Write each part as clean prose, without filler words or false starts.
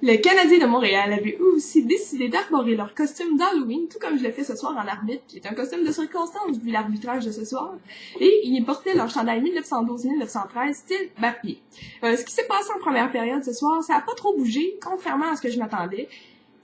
Le Canadien de Montréal avait eux aussi décidé d'arborer leur costume d'Halloween, tout comme je l'ai fait ce soir en arbitre, qui est un costume de circonstance vu l'arbitrage de ce soir. Et ils portaient leur chandail 1912-1913 style papier. Ce qui s'est passé en première période ce soir, ça a pas trop bougé, contrairement à ce que je m'attendais.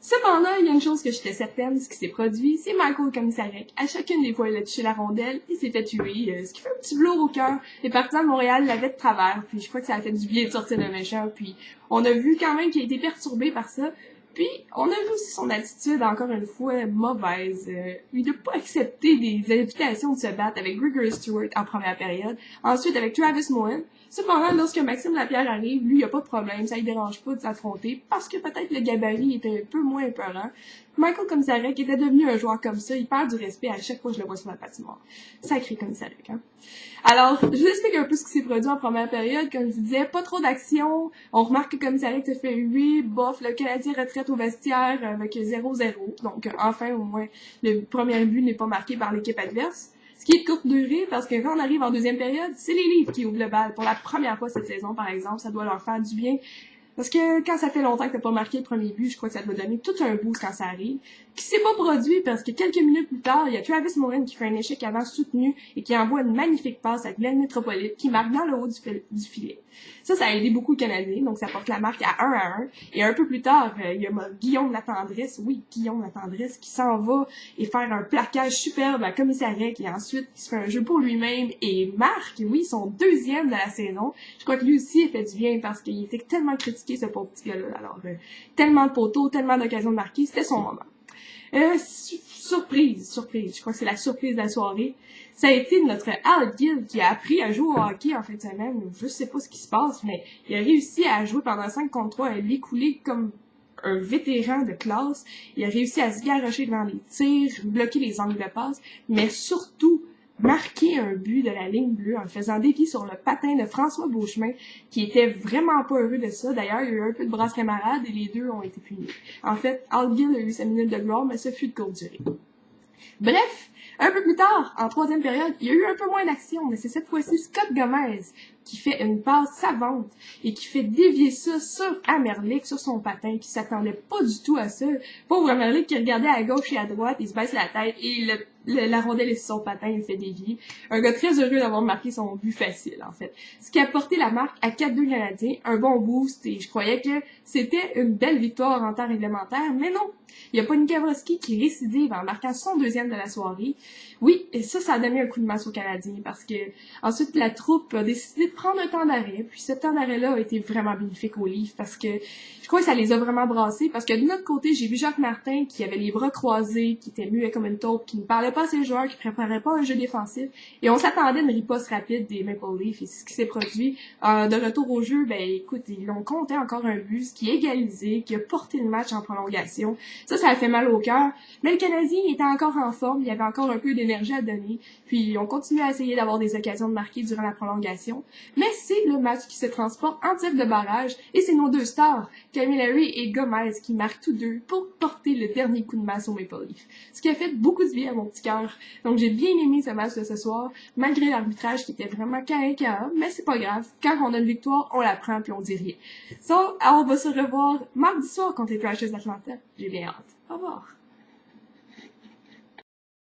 Cependant, il y a une chose que j'étais certaine, ce qui s'est produit, c'est Michael Komisarek. À chacune des fois, il a touché la rondelle, il s'est fait tuer, ce qui fait un petit velours au cœur. Les partisans de Montréal l'avaient de travers, puis je crois que ça a fait du bien de sortir le méchant, puis on a vu quand même qu'il a été perturbé par ça. Puis, on a vu aussi son attitude, encore une fois, mauvaise. Il n'a pas accepté des invitations de se battre avec Gregory Stewart en première période. Ensuite, avec Travis Moen. Cependant, lorsque Maxime Lapierre arrive, lui, il a pas de problème. Ça ne dérange pas de s'affronter parce que peut-être le gabarit était un peu moins épeurant. Michael Komisarek était devenu un joueur comme ça. Il perd du respect à chaque fois que je le vois sur la patinoire. Sacré Komisarek, hein. Alors, je vous explique un peu ce qui s'est produit en première période. Comme je disais, pas trop d'action. On remarque que Komisarek se fait 8, bof, le Canadien retraite au vestiaire avec 0-0. Donc, enfin, au moins, le premier but n'est pas marqué par l'équipe adverse. Ce qui est de courte durée, parce que quand on arrive en deuxième période, c'est les Leafs qui ouvrent le bal. Pour la première fois cette saison, par exemple, ça doit leur faire du bien. Parce que quand ça fait longtemps que t'as pas marqué le premier but, je crois que ça doit donner tout un boost quand ça arrive. Qui s'est pas produit parce que quelques minutes plus tard, il y a Travis Moen qui fait un échec avant soutenu et qui envoie une magnifique passe à Glenn Metropolite qui marque dans le haut du filet. Ça a aidé beaucoup le Canadien, donc ça porte la marque à 1-1. Et un peu plus tard, il y a Guillaume Latendresse, Guillaume Latendresse, qui s'en va et faire un plaquage superbe à Komisarek et ensuite il se fait un jeu pour lui-même et marque, son deuxième de la saison. Je crois que lui aussi a fait du bien parce qu'il était tellement critiqué, ce pauvre petit gars-là. Alors, tellement de poteaux, tellement d'occasions de marquer, c'était son moment. Surprise, je crois que c'est la surprise de la soirée. Ça a été notre Al Gill qui a appris à jouer au hockey en fin de semaine. Je sais pas ce qui se passe, mais il a réussi à jouer pendant 5 contre 3, à l'écouler comme un vétéran de classe. Il a réussi à se garrocher devant les tirs, bloquer les angles de passe, mais surtout marquer un but de la ligne bleue en faisant défi sur le patin de François Beauchemin, qui était vraiment pas heureux de ça. D'ailleurs, il y a eu un peu de brasserie marade et les deux ont été punis. En fait, Al Gill a eu sa minute de gloire, mais ce fut de courte durée. Bref, un peu plus tard, en troisième période, il y a eu un peu moins d'action, mais c'est cette fois-ci Scott Gomez qui fait une passe savante et qui fait dévier ça sur Amerlik, sur son patin, qui s'attendait pas du tout à ça. Pauvre Amerlik qui regardait à gauche et à droite, il se baisse la tête et la rondelle est sur son patin, il fait dévier. Un gars très heureux d'avoir marqué son but facile, en fait. Ce qui a porté la marque à 4-2 Canadiens, un bon boost, et je croyais que c'était une belle victoire en temps réglementaire, mais non! Il y a Pony Gavrosky qui récidive en marquant son deuxième de la soirée. Oui, et ça a donné un coup de masse aux Canadiens, parce que ensuite la troupe a décidé de prendre un temps d'arrêt, puis ce temps d'arrêt-là a été vraiment bénéfique aux Leafs, parce que je crois que ça les a vraiment brassés, parce que de notre côté, j'ai vu Jacques Martin qui avait les bras croisés, qui était muet comme une taupe, qui ne parlait pas à ses joueurs, qui préparait pas un jeu défensif, et on s'attendait à une riposte rapide des Maple Leafs, et c'est ce qui s'est produit. De retour au jeu, écoute, ils ont compté encore un but, ce qui a égalisé, qui a porté le match en prolongation. Ça a fait mal au cœur, mais le Canadien était encore en forme, il y avait encore un peu d'énergie à donner, puis on continue à essayer d'avoir des occasions de marquer durant la prolongation, mais c'est le match qui se transporte en tir de barrage, et c'est nos deux stars, Camilleri et Gomez, qui marquent tous deux pour porter le dernier coup de masse au Maple Leaf. Ce qui a fait beaucoup de bien à mon petit cœur. Donc j'ai bien aimé ce match de ce soir, malgré l'arbitrage qui était vraiment carré, mais c'est pas grave. Quand on a une victoire, on la prend puis on dit rien. On va se revoir mardi soir contre les Thrashers d'Atlanta. J'ai bien hâte. Au revoir.